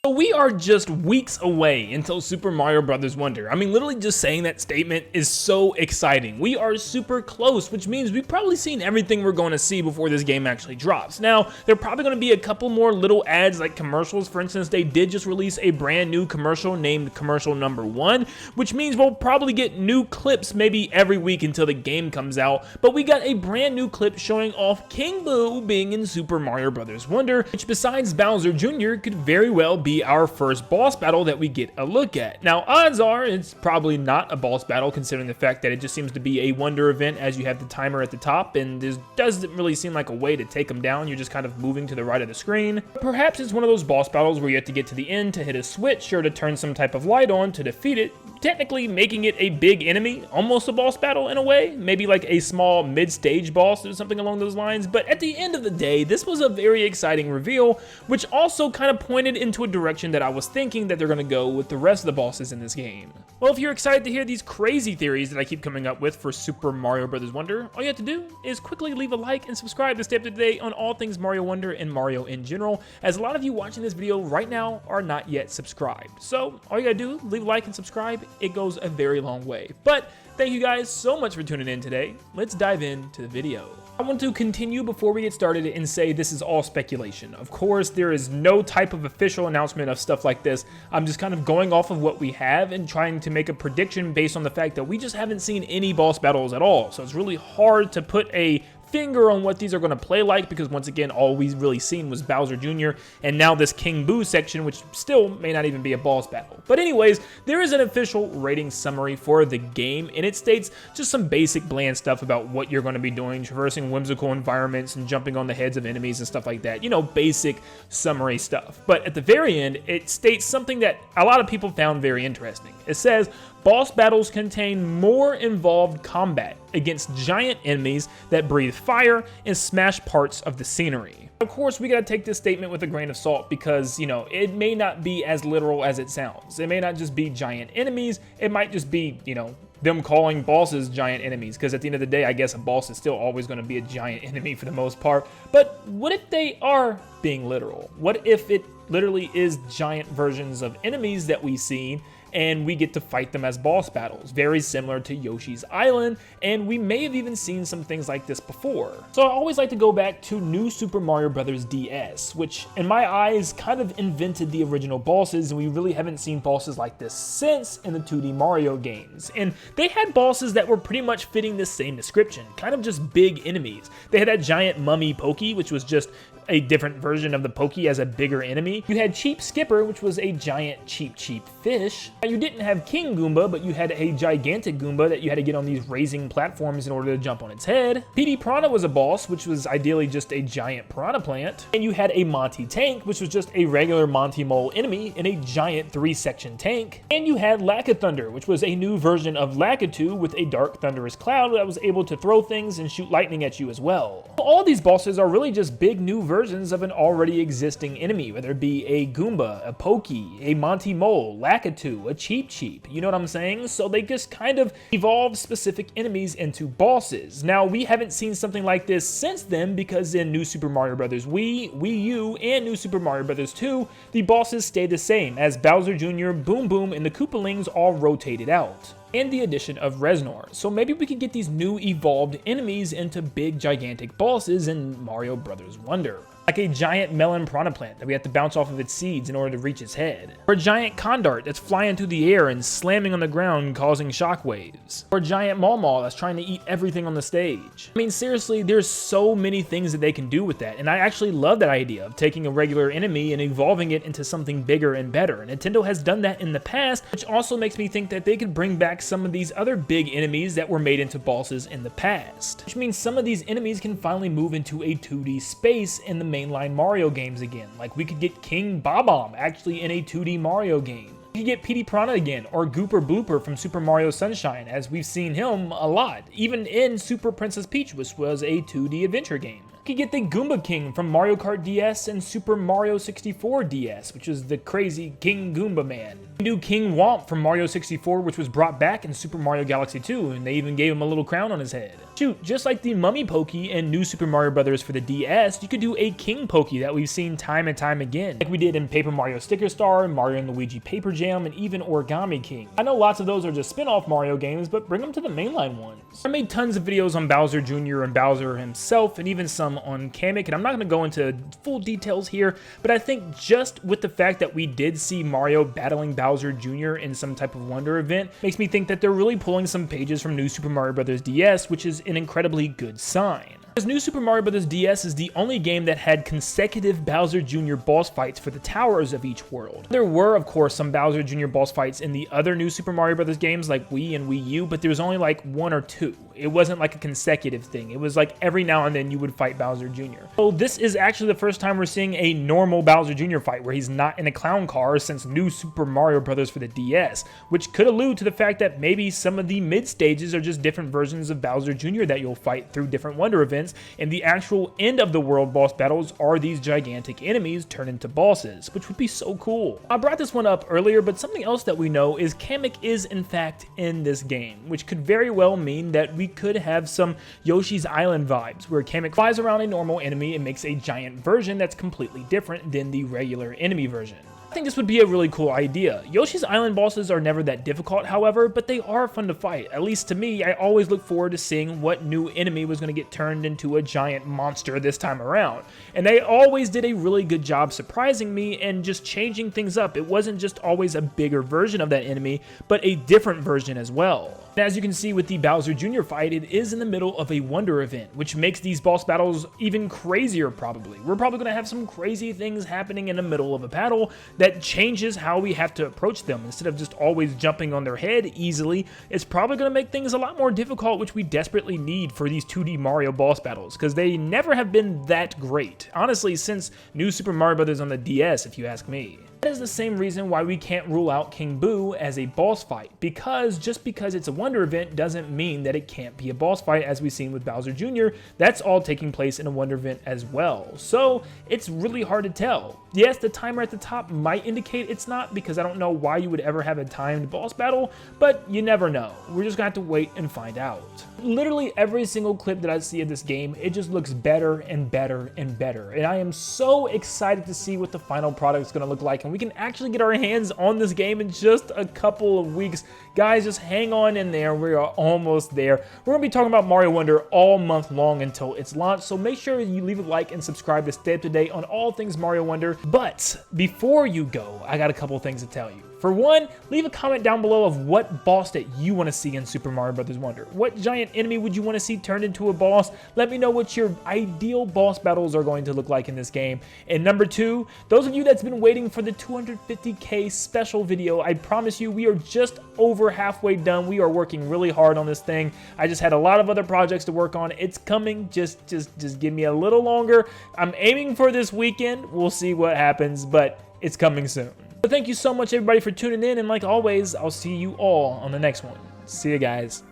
We are just weeks away until Super Mario Bros. Wonder. I mean, literally just saying that statement is so exciting. We are super close, which means we've probably seen everything we're going to see before this game actually drops. Now, there are probably going to be a couple more little ads like commercials. For instance, they did just release a brand new commercial named Commercial Number 1, which means we'll probably get new clips maybe every week until the game comes out. But we got a brand new clip showing off King Boo being in Super Mario Bros. Wonder, which besides Bowser Jr. could very well be our first boss battle that we get a look at. Now, odds are it's probably not a boss battle considering the fact that it just seems to be a Wonder event as you have the timer at the top, and there doesn't really seem like a way to take them down. You're just kind of moving to the right of the screen. Perhaps it's one of those boss battles where you have to get to the end to hit a switch or to turn some type of light on to defeat it, technically making it a big enemy, almost a boss battle in a way, maybe like a small mid-stage boss or something along those lines. But at the end of the day, this was a very exciting reveal, which also kind of pointed into a direction that I was thinking that they're going to go with the rest of the bosses in this game. Well, if you're excited to hear these crazy theories that I keep coming up with for Super Mario Bros. Wonder, all you have to do is quickly leave a like and subscribe to stay up to date on all things Mario Wonder and Mario in general, as a lot of you watching this video right now are not yet subscribed. So all you gotta do, leave a like and subscribe. It goes a very long way. But thank you guys so much for tuning in today. Let's dive into the video. I want to continue before we get started and say this is all speculation. Of course, there is no type of official announcement of stuff like this. I'm just kind of going off of what we have and trying to make a prediction based on the fact that we just haven't seen any boss battles at all. So it's really hard to put a finger on what these are going to play like, because once again all we've really seen was Bowser Jr. and now this King Boo section, which still may not even be a boss battle. But anyways, there is an official rating summary for the game, and it states just some basic bland stuff about what you're going to be doing, traversing whimsical environments and jumping on the heads of enemies and stuff like that, you know, basic summary stuff. But at the very end, it states something that a lot of people found very interesting. It says boss battles contain more involved combat against giant enemies that breathe fire and smash parts of the scenery. Of course, we gotta take this statement with a grain of salt because, you know, it may not be as literal as it sounds. It may not just be giant enemies, it might just be, you know, them calling bosses giant enemies, because at the end of the day, I guess a boss is still always going to be a giant enemy for the most part. But what if they are being literal? What if it literally is giant versions of enemies that we've seen and we get to fight them as boss battles, very similar to Yoshi's Island, and we may have even seen some things like this before. So I always like to go back to New Super Mario Bros. DS, which in my eyes kind of invented the original bosses, and we really haven't seen bosses like this since in the 2D Mario games. And they had bosses that were pretty much fitting this same description, kind of just big enemies. They had that giant mummy Pokey, which was just a different version of the Pokey as a bigger enemy. You had Cheap Skipper, which was a giant cheap fish. Now, you didn't have King Goomba, but you had a gigantic Goomba that you had to get on these raising platforms in order to jump on its head. Petey Piranha was a boss, which was ideally just a giant piranha plant. And you had a Monty Tank, which was just a regular Monty Mole enemy in a giant 3-section tank. And you had Lackathunder, which was a new version of Lakitu with a dark thunderous cloud that was able to throw things and shoot lightning at you as well. All these bosses are really just big new versions of an already existing enemy, whether it be a Goomba, a Pokey, a Monty Mole, Lakitu, a Cheep, you know what I'm saying? So they just kind of evolve specific enemies into bosses. Now, we haven't seen something like this since then, because in New Super Mario Bros. Wii, Wii U, and New Super Mario Bros. 2, the bosses stay the same, as Bowser Jr., Boom Boom, and the Koopalings all rotated out, and the addition of Reznor. So maybe we could get these new evolved enemies into big gigantic bosses in Mario Bros. Wonder. Like a giant melon piranha plant that we have to bounce off of its seeds in order to reach its head. Or a giant condart that's flying through the air and slamming on the ground causing shockwaves. Or a giant Maw that's trying to eat everything on the stage. I mean, seriously, there's so many things that they can do with that, and I actually love that idea of taking a regular enemy and evolving it into something bigger and better. Nintendo has done that in the past, which also makes me think that they could bring back some of these other big enemies that were made into bosses in the past. Which means some of these enemies can finally move into a 2D space in the mainline Mario games again. Like, we could get King Bob-omb actually in a 2D Mario game. We could get Petey Piranha again, or Gooper Blooper from Super Mario Sunshine, as we've seen him a lot, even in Super Princess Peach, which was a 2D adventure game. You could get the Goomba King from Mario Kart DS and Super Mario 64 DS, which is the crazy King Goomba man. You can do King Womp from Mario 64, which was brought back in Super Mario Galaxy 2, and they even gave him a little crown on his head. Shoot, just like the Mummy Pokey in New Super Mario Bros. For the DS, you could do a King Pokey that we've seen time and time again, like we did in Paper Mario Sticker Star, Mario and Luigi Paper Jam, and even Origami King. I know lots of those are just spin-off Mario games, but bring them to the mainline ones. I made tons of videos on Bowser Jr. and Bowser himself, and even some on Kamek, and I'm not going to go into full details here, but I think just with the fact that we did see Mario battling Bowser Jr. in some type of Wonder event makes me think that they're really pulling some pages from New Super Mario Bros. DS, which is an incredibly good sign. Because New Super Mario Bros. DS is the only game that had consecutive Bowser Jr. boss fights for the towers of each world. There were, of course, some Bowser Jr. boss fights in the other New Super Mario Bros. Games like Wii and Wii U, but there was only like 1 or 2. It wasn't like a consecutive thing. It was like every now and then you would fight Bowser Jr. So this is actually the first time we're seeing a normal Bowser Jr. fight where he's not in a clown car since New Super Mario Bros. For the DS, which could allude to the fact that maybe some of the mid stages are just different versions of Bowser Jr. that you'll fight through different Wonder events, and the actual end of the world boss battles are these gigantic enemies turned into bosses, which would be so cool. I brought this one up earlier, but something else that we know is Kamek is in fact in this game, which could very well mean that we could have some Yoshi's Island vibes, where Kamek flies around a normal enemy and makes a giant version that's completely different than the regular enemy version. I think this would be a really cool idea. Yoshi's Island bosses are never that difficult, however, but they are fun to fight. At least to me, I always look forward to seeing what new enemy was going to get turned into a giant monster this time around. And they always did a really good job surprising me and just changing things up. It wasn't just always a bigger version of that enemy, but a different version as well. And as you can see with the Bowser Jr. fight, it is in the middle of a Wonder event, which makes these boss battles even crazier probably. We're probably going to have some crazy things happening in the middle of a battle that changes how we have to approach them. Instead of just always jumping on their head easily, it's probably going to make things a lot more difficult, which we desperately need for these 2D Mario boss battles, because they never have been that great. Honestly, since New Super Mario Bros. On the DS, if you ask me. That is the same reason why we can't rule out King Boo as a boss fight, because just because it's a Wonder event doesn't mean that it can't be a boss fight, as we've seen with Bowser Jr. That's all taking place in a Wonder event as well. So it's really hard to tell. Yes, the timer at the top might indicate it's not, because I don't know why you would ever have a timed boss battle, but you never know. We're just gonna have to wait and find out. Literally every single clip that I see of this game, it just looks better and better and better. And I am so excited to see what the final product is gonna look like, and we can actually get our hands on this game in just a couple of weeks. Guys, just hang on in there. We are almost there. We're gonna be talking about Mario Wonder all month long until it's launched, so make sure you leave a like and subscribe to stay up to date on all things Mario Wonder. But before you go, I got a couple things to tell you. For one, leave a comment down below of what boss that you want to see in Super Mario Bros. Wonder. What giant enemy would you want to see turned into a boss? Let me know what your ideal boss battles are going to look like in this game. And number two, those of you that's been waiting for the 250K special video, I promise you we are just over halfway done. We are working really hard on this thing. I just had a lot of other projects to work on. It's coming. Just give me a little longer. I'm aiming for this weekend. We'll see what happens, but it's coming soon. So thank you so much, everybody, for tuning in, and like always, I'll see you all on the next one. See you guys.